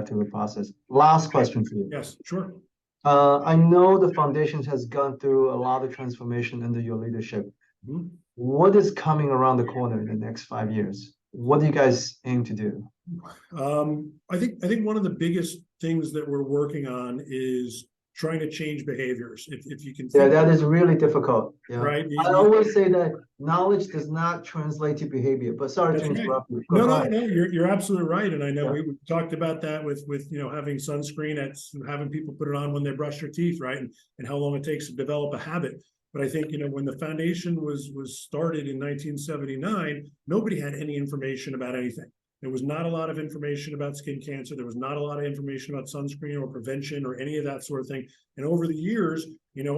through the process. Last question for you. Yes, sure. I know the foundation has gone through a lot of transformation under your leadership. Mhm. What is coming around the corner in the next 5 years? What do you guys aim to do? I think one of the biggest things that we're working on is trying to change behaviors. If you can Yeah, think, that is really difficult. Yeah. right? I always say that knowledge does not translate to behavior, but sorry to That's right. interrupt you. No, Go no, ahead. no, you're absolutely right. And I know Yeah. we talked about that with having sunscreen, at having people put it on when they brush their teeth, right? And how long it takes to develop a habit. But I think, when the foundation was started in 1979, nobody had any information about anything. There was not a lot of information about skin cancer. There was not a lot of information about sunscreen or prevention or any of that sort of thing. And over the years,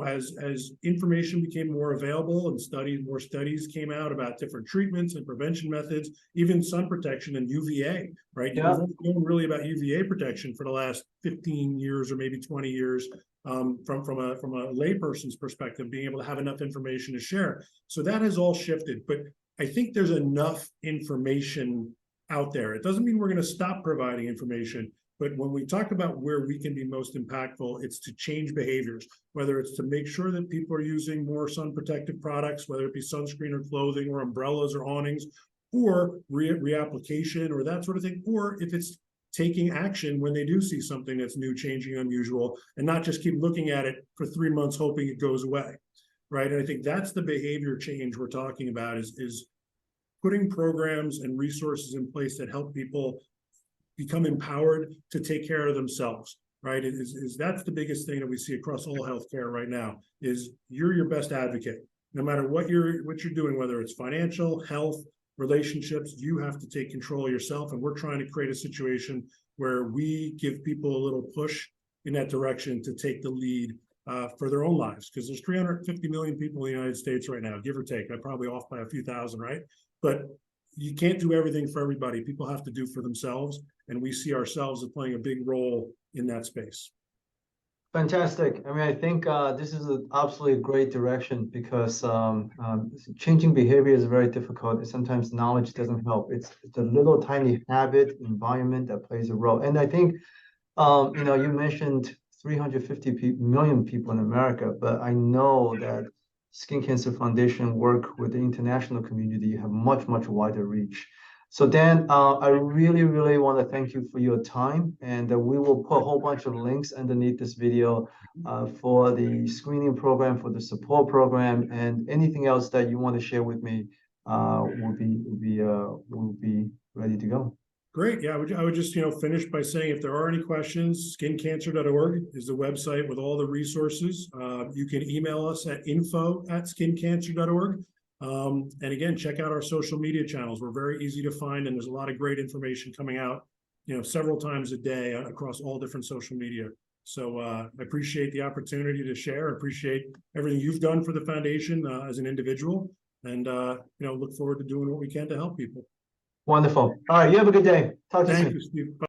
as information became more available and more studies came out about different treatments and prevention methods, even sun protection and UVA, right? Yeah. We've only known really about UVA protection for the last 15 years or maybe 20 years. From a layperson's perspective, being able to have enough information to share. So that has all shifted, but I think there's enough information out there. It doesn't mean we're going to stop providing information, but when we talk about where we can be most impactful, it's to change behaviors, whether it's to make sure that people are using more sun protective products, whether it be sunscreen or clothing or umbrellas or awnings, or reapplication or that sort of thing, or if it's taking action when they do see something that's new, changing, unusual, and not just keep looking at it for 3 months hoping it goes away, right? And I think that's the behavior change we're talking about, is putting programs and resources in place that help people become empowered to take care of themselves, right? That's the biggest thing that we see across all healthcare right now, is you're your best advocate. No matter what you're doing, whether it's financial, health, relationships, you have to take control of yourself. And we're trying to create a situation where we give people a little push in that direction to take the lead for their own lives. Because there's 350 million people in the United States right now, give or take. I'm probably off by a few thousand, right? But you can't do everything for everybody. People have to do for themselves. And we see ourselves as playing a big role in that space. Fantastic. I mean, I think this is an absolutely great direction, because changing behavior is very difficult. Sometimes knowledge doesn't help. It's a little tiny habit environment that plays a role. And I think, you mentioned 350 million people in America, but I know that Skin Cancer Foundation work with the international community, have much, much wider reach. So Dan, I really, really want to thank you for your time, and we will put a whole bunch of links underneath this video for the screening program, for the support program, and anything else that you want to share with me. We'll be ready to go. Great. Yeah, I would just finish by saying, if there are any questions, skincancer.org is the website with all the resources. You can email us at info@skincancer.org. And again, check out our social media channels. We're very easy to find, and there's a lot of great information coming out, several times a day across all different social media. So I appreciate the opportunity to share. I appreciate everything you've done for the foundation as an individual, and look forward to doing what we can to help people. Wonderful. All right, you have a good day. Talk to you soon. Thank you, Steve. Bye.